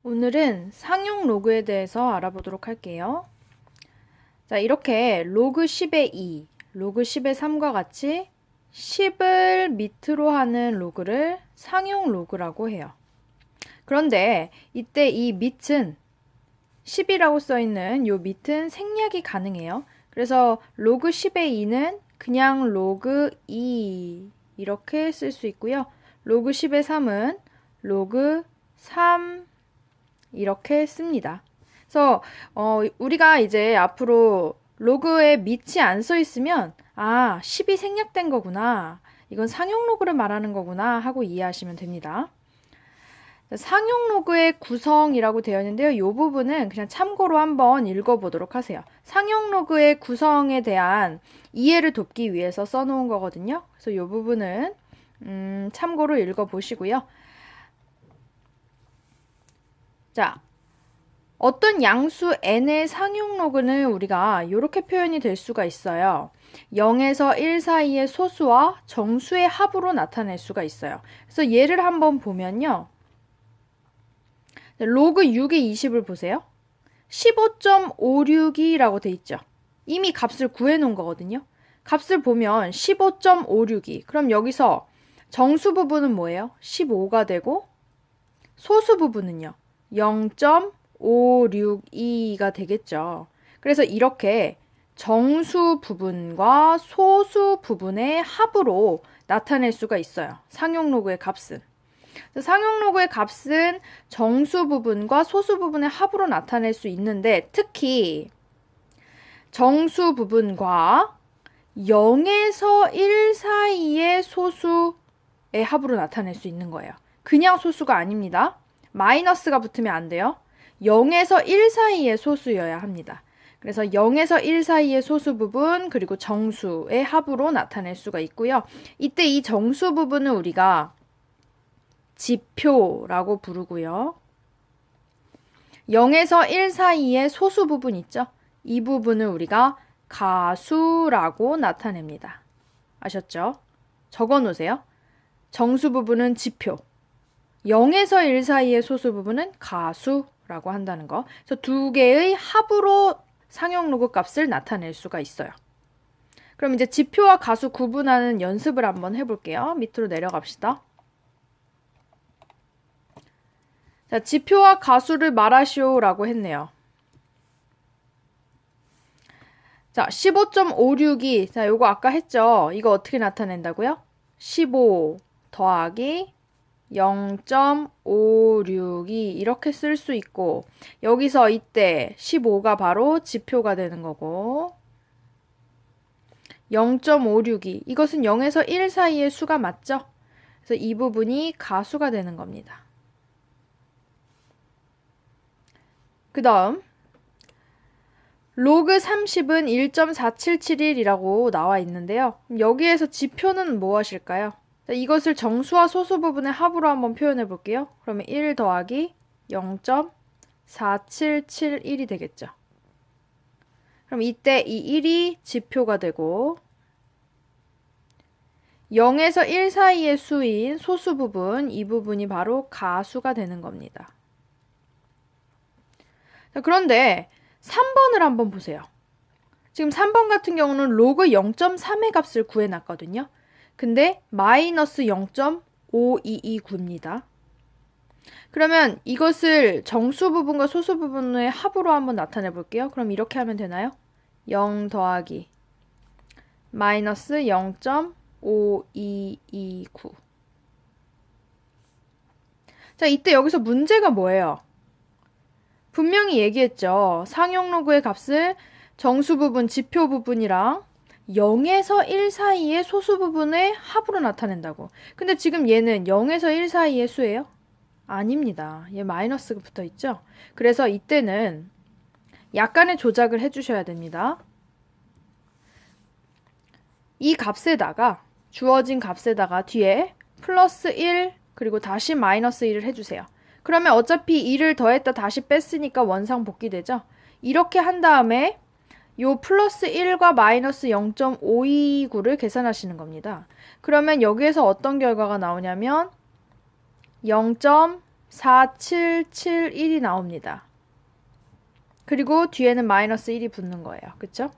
오늘은 상용 로그에 대해서 알아보도록 할게요. 자, 이렇게 로그 10의 2, 로그 10의 3과 같이 10을 밑으로 하는 로그를 상용 로그라고 해요. 그런데 이때 이 밑은 10이라고 써있는 이 밑은 생략이 가능해요. 그래서 로그 10의 2는 그냥 로그 2 이렇게 쓸 수 있고요. 로그 10의 3은 로그 3 이렇게 씁니다. 그래서 우리가 이제 앞으로 로그에 밑이 안 써 있으면 10이 생략된 거구나. 이건 상용 로그를 말하는 거구나 하고 이해하시면 됩니다. 상용 로그의 구성이라고 되어 있는데요. 이 부분은 그냥 참고로 한번 읽어보도록 하세요. 상용 로그의 구성에 대한 이해를 돕기 위해서 써놓은 거거든요. 그래서 이 부분은 참고로 읽어보시고요. 자, 어떤 양수 n의 상용 로그는 우리가 이렇게 표현이 될 수가 있어요. 0에서 1 사이의 소수와 정수의 합으로 나타낼 수가 있어요. 그래서 예를 한번 보면요. 로그 6의 20을 보세요. 15.562라고 돼 있죠. 이미 값을 구해 놓은 거거든요. 값을 보면 15.562. 그럼 여기서 정수 부분은 뭐예요? 15가 되고 소수 부분은요. 0.562가 되겠죠. 그래서 이렇게 정수 부분과 소수 부분의 합으로 나타낼 수가 있어요. 상용 로그의 값은. 상용 로그의 값은 정수 부분과 소수 부분의 합으로 나타낼 수 있는데 특히 정수 부분과 0에서 1 사이의 소수의 합으로 나타낼 수 있는 거예요. 그냥 소수가 아닙니다. 마이너스가 붙으면 안 돼요. 0에서 1 사이의 소수여야 합니다. 그래서 0에서 1 사이의 소수 부분 그리고 정수의 합으로 나타낼 수가 있고요. 이때 이 정수 부분은 우리가 지표라고 부르고요. 0에서 1 사이의 소수 부분 있죠? 이 부분을 우리가 가수라고 나타냅니다. 아셨죠? 적어 놓으세요. 정수 부분은 지표. 0에서 1 사이의 소수 부분은 가수라고 한다는 거. 그래서 두 개의 합으로 상용 로그 값을 나타낼 수가 있어요. 그럼 이제 지표와 가수 구분하는 연습을 한번 해볼게요. 밑으로 내려갑시다. 자, 지표와 가수를 말하시오라고 했네요. 자, 15.562. 자, 요거 아까 했죠? 이거 어떻게 나타낸다고요? 15 더하기 0.562 이렇게 쓸 수 있고 여기서 이때 15가 바로 지표가 되는 거고 0.562 이것은 0에서 1 사이의 수가 맞죠? 그래서 이 부분이 가수가 되는 겁니다. 그 다음 로그 30은 1.4771이라고 나와 있는데요. 여기에서 지표는 무엇일까요? 이것을 정수와 소수 부분의 합으로 한번 표현해 볼게요. 그러면 1 더하기 0.4771이 되겠죠. 그럼 이때 이 1이 지표가 되고 0에서 1 사이의 수인 소수 부분, 이 부분이 바로 가수가 되는 겁니다. 자, 그런데 3번을 한번 보세요. 지금 3번 같은 경우는 로그 0.3의 값을 구해놨거든요. 근데 마이너스 0.5229입니다. 그러면 이것을 정수 부분과 소수 부분의 합으로 한번 나타내 볼게요. 그럼 이렇게 하면 되나요? 0 더하기 마이너스 0.5229. 자, 이때 여기서 문제가 뭐예요? 분명히 얘기했죠. 상용 로그의 값을 정수 부분, 지표 부분이랑 0에서 1 사이의 소수 부분의 합으로 나타낸다고. 근데 지금 얘는 0에서 1 사이의 수예요? 아닙니다. 얘 마이너스가 붙어 있죠? 그래서 이때는 약간의 조작을 해주셔야 됩니다. 이 값에다가 주어진 값에다가 뒤에 플러스 1 그리고 다시 마이너스 1을 해주세요. 그러면 어차피 1을 더했다 다시 뺐으니까 원상 복귀되죠? 이렇게 한 다음에 요 플러스 1과 마이너스 0.529를 계산하시는 겁니다. 그러면 여기에서 어떤 결과가 나오냐면 0. 0.4771이 나옵니다. 그리고 뒤에는 마이너스 1이 붙는 거예요. 그쵸?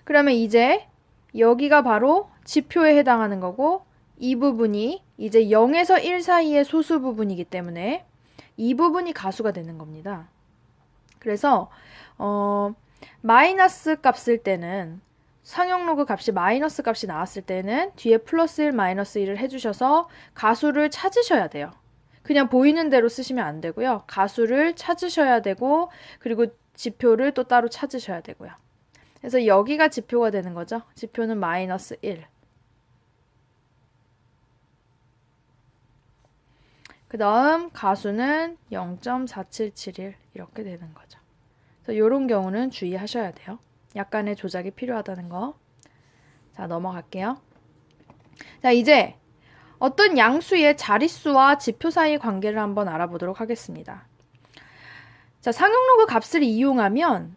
그러면 이제 여기가 바로 지표에 해당하는 거고 이 부분이 이제 0에서 1 사이의 소수 부분이기 때문에 이 부분이 가수가 되는 겁니다. 그래서 마이너스 값 쓸 때는 상용 로그 값이 마이너스 값이 나왔을 때는 뒤에 플러스 1, 마이너스 1을 해주셔서 가수를 찾으셔야 돼요. 그냥 보이는 대로 쓰시면 안 되고요. 가수를 찾으셔야 되고 그리고 지표를 또 따로 찾으셔야 되고요. 그래서 여기가 지표가 되는 거죠. 지표는 마이너스 1. 그 다음 가수는 0.4771 이렇게 되는 거죠. 그래서 이런 경우는 주의하셔야 돼요. 약간의 조작이 필요하다는 거. 자, 넘어갈게요. 자, 이제 어떤 양수의 자릿수와 지표 사이의 관계를 한번 알아보도록 하겠습니다. 자, 상용 로그 값을 이용하면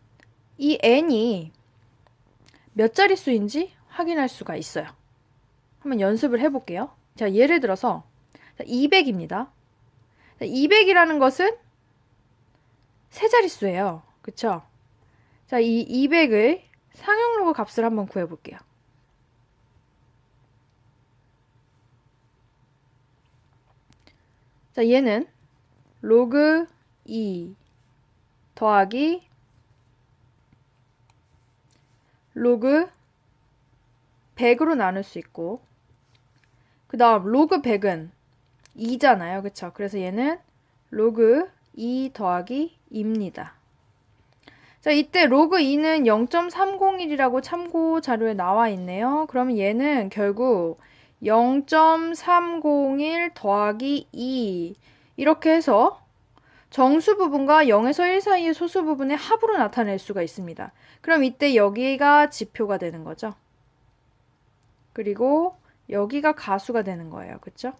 이 n이 몇 자릿수인지 확인할 수가 있어요. 한번 연습을 해볼게요. 자, 예를 들어서 200입니다. 200이라는 것은 세 자릿수예요. 그쵸? 자, 이 200을 상용 로그 값을 한번 구해볼게요. 자, 얘는 로그 2 더하기 로그 100으로 나눌 수 있고 그 다음 로그 100은 2잖아요. 그쵸? 그래서 얘는 로그 2 더하기 2입니다. 자, 이때 로그 2는 0.301이라고 참고 자료에 나와 있네요. 그러면 얘는 결국 0.301 더하기 2 이렇게 해서 정수 부분과 0에서 1 사이의 소수 부분의 합으로 나타낼 수가 있습니다. 그럼 이때 여기가 지표가 되는 거죠. 그리고 여기가 가수가 되는 거예요. 그쵸?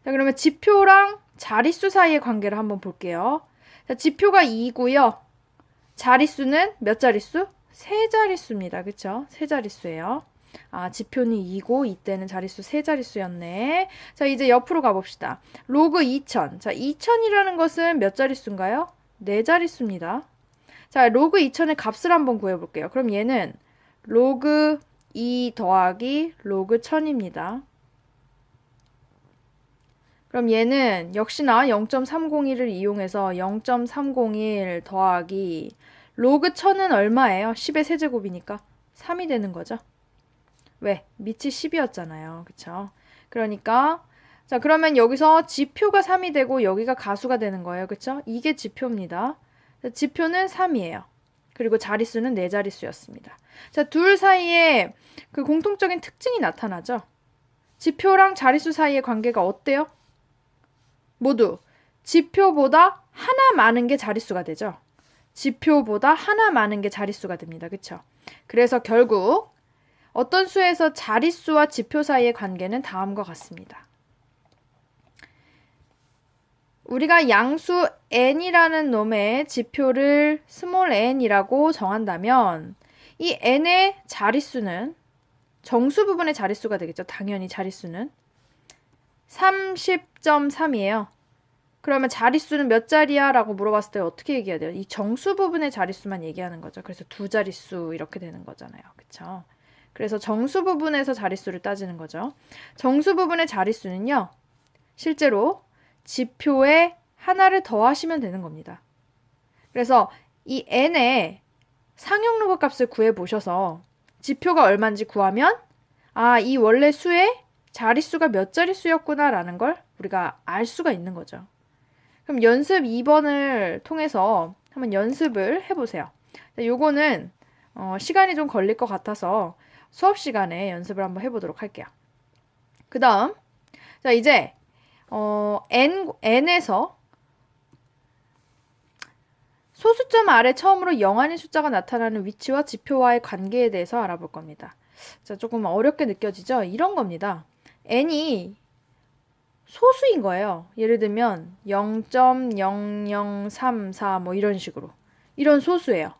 자, 그러면 지표랑 자릿수 사이의 관계를 한번 볼게요. 자, 지표가 2고요. 자릿수는 몇 자릿수? 세 자릿수입니다. 그쵸? 세 자릿수예요. 아, 지표는 2고 이때는 자릿수 세 자릿수였네. 자, 이제 옆으로 가봅시다. 로그 2000. 자, 2000이라는 것은 몇 자릿수인가요? 네 자릿수입니다. 자, 로그 2000의 값을 한번 구해볼게요. 그럼 얘는 로그 2 더하기 로그 1000입니다. 그럼 얘는 역시나 0.301을 이용해서 0.301 더하기 로그 1000은 얼마예요? 10의 세제곱이니까 3이 되는 거죠. 왜? 밑이 10이었잖아요. 그쵸? 그러니까 자, 그러면 여기서 지표가 3이 되고 여기가 가수가 되는 거예요. 그쵸? 이게 지표입니다. 지표는 3이에요. 그리고 자릿수는 4자릿수였습니다. 자, 둘 사이에 그 공통적인 특징이 나타나죠. 지표랑 자릿수 사이의 관계가 어때요? 모두 지표보다 하나 많은 게 자릿수가 되죠. 지표보다 하나 많은 게 자릿수가 됩니다. 그쵸? 그래서 결국 어떤 수에서 자릿수와 지표 사이의 관계는 다음과 같습니다. 우리가 양수 n이라는 놈의 지표를 스몰 n이라고 정한다면 이 n의 자릿수는 정수 부분의 자릿수가 되겠죠. 당연히 자릿수는 30.3이에요. 그러면 자릿수는 몇 자리야? 라고 물어봤을 때 어떻게 얘기해야 돼요? 이 정수 부분의 자릿수만 얘기하는 거죠. 그래서 두 자릿수 이렇게 되는 거잖아요. 그쵸? 그래서 정수 부분에서 자릿수를 따지는 거죠. 정수 부분의 자릿수는요. 실제로 지표에 하나를 더하시면 되는 겁니다. 그래서 이 n의 상용 로그 값을 구해보셔서 지표가 얼마인지 구하면 아, 이 원래 수의 자릿수가 몇 자릿수였구나 라는 걸 우리가 알 수가 있는 거죠. 그럼 연습 2번을 통해서 한번 연습을 해보세요. 요거는 시간이 좀 걸릴 것 같아서 수업 시간에 연습을 한번 해보도록 할게요. 그 다음 자 이제 n에서 소수점 아래 처음으로 0 아닌 숫자가 나타나는 위치와 지표와의 관계에 대해서 알아볼 겁니다. 자, 조금 어렵게 느껴지죠? 이런 겁니다. n이 소수인 거예요. 예를 들면 0.0034 뭐 이런 식으로. 이런 소수예요.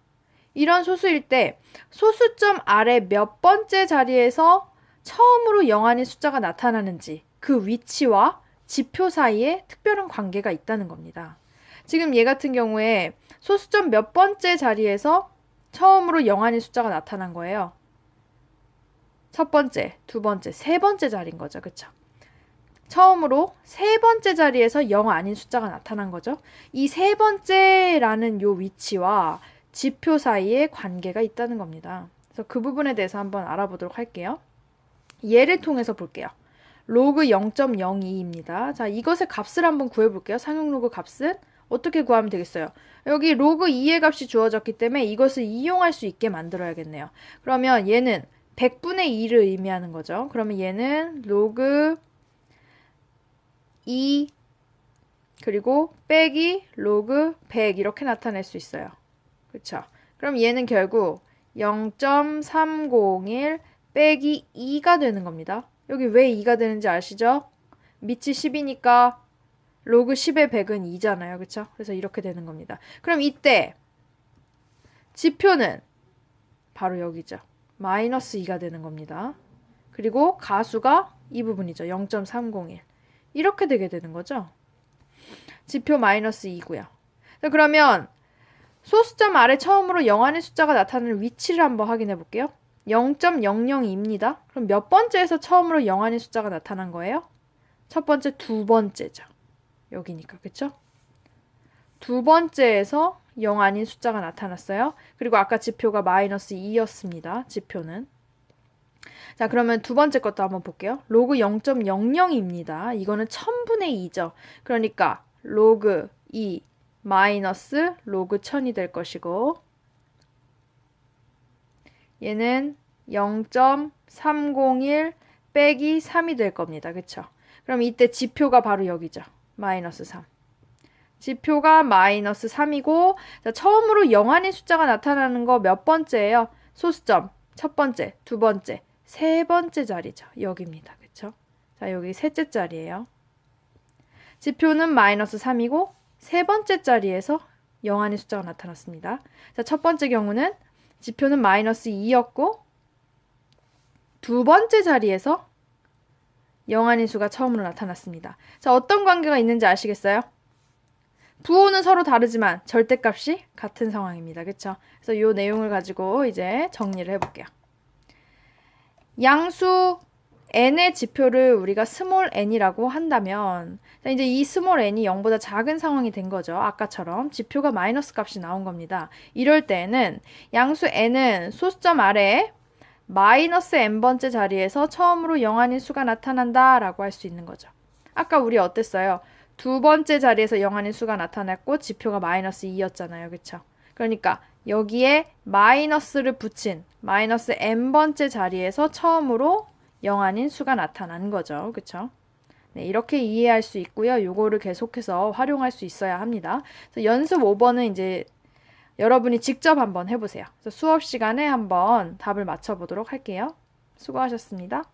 이런 소수일 때 소수점 아래 몇 번째 자리에서 처음으로 0 아닌 숫자가 나타나는지 그 위치와 지표 사이에 특별한 관계가 있다는 겁니다. 지금 얘 같은 경우에 소수점 몇 번째 자리에서 처음으로 0 아닌 숫자가 나타난 거예요. 첫 번째, 두 번째, 세 번째 자리인 거죠. 그쵸? 처음으로 세 번째 자리에서 0 아닌 숫자가 나타난 거죠. 이 세 번째라는 요 위치와 지표 사이에 관계가 있다는 겁니다. 그래서 그 부분에 대해서 한번 알아보도록 할게요. 예를 통해서 볼게요. 로그 0.02입니다. 자, 이것의 값을 한번 구해볼게요. 상용 로그 값은 어떻게 구하면 되겠어요? 여기 로그 2의 값이 주어졌기 때문에 이것을 이용할 수 있게 만들어야겠네요. 그러면 얘는 100분의 2를 의미하는 거죠. 그러면 얘는 로그 2 그리고 빼기 로그 100 이렇게 나타낼 수 있어요. 그쵸? 그럼 얘는 결국 0.301 빼기 2가 되는 겁니다. 여기 왜 2가 되는지 아시죠? 밑이 10이니까 로그 10의 100은 2잖아요. 그쵸? 그래서 이렇게 되는 겁니다. 그럼 이때 지표는 바로 여기죠. 마이너스 2가 되는 겁니다. 그리고 가수가 이 부분이죠. 0.301. 이렇게 되게 되는 거죠. 지표 마이너스 2고요. 그러면 소수점 아래 처음으로 0 아닌 숫자가 나타나는 위치를 한번 확인해 볼게요. 0.002입니다. 그럼 몇 번째에서 처음으로 0 아닌 숫자가 나타난 거예요? 첫 번째, 두 번째죠. 여기니까, 그쵸? 두 번째에서 0 아닌 숫자가 나타났어요. 그리고 아까 지표가 마이너스 2였습니다. 지표는. 자, 그러면 두 번째 것도 한번 볼게요. 로그 0.00입니다. 이거는 1000분의 2죠. 그러니까 로그 2 마이너스 로그 1000이 될 것이고 얘는 0.301 빼기 3이 될 겁니다. 그쵸? 그럼 이때 지표가 바로 여기죠. 마이너스 3. 지표가 마이너스 3이고 자, 처음으로 0 아닌 숫자가 나타나는 거 몇 번째예요? 소수점 첫 번째, 두 번째, 세 번째 자리죠. 여기입니다. 그쵸? 자, 여기 셋째 자리예요. 지표는 마이너스 3이고 세 번째 자리에서 0 아닌 숫자가 나타났습니다. 자, 첫 번째 경우는 지표는 마이너스 2였고 두 번째 자리에서 0 아닌 수가 처음으로 나타났습니다. 자, 어떤 관계가 있는지 아시겠어요? 부호는 서로 다르지만 절대값이 같은 상황입니다. 그쵸? 그래서 이 내용을 가지고 이제 정리를 해볼게요. 양수 n의 지표를 우리가 스몰 n이라고 한다면 이제 이 스몰 n이 0보다 작은 상황이 된 거죠. 아까처럼 지표가 마이너스 값이 나온 겁니다. 이럴 때는 양수 n은 소수점 아래에 마이너스 n번째 자리에서 처음으로 0 아닌 수가 나타난다 라고 할 수 있는 거죠. 아까 우리 어땠어요? 두 번째 자리에서 0 아닌 수가 나타났고 지표가 마이너스 2였잖아요. 그쵸? 그러니까 여기에 마이너스를 붙인 마이너스 n번째 자리에서 처음으로 0 아닌 수가 나타난 거죠. 그쵸? 네, 이렇게 이해할 수 있고요. 요거를 계속해서 활용할 수 있어야 합니다. 그래서 연습 5번은 이제 여러분이 직접 한번 해보세요. 그래서 수업 시간에 한번 답을 맞춰보도록 할게요. 수고하셨습니다.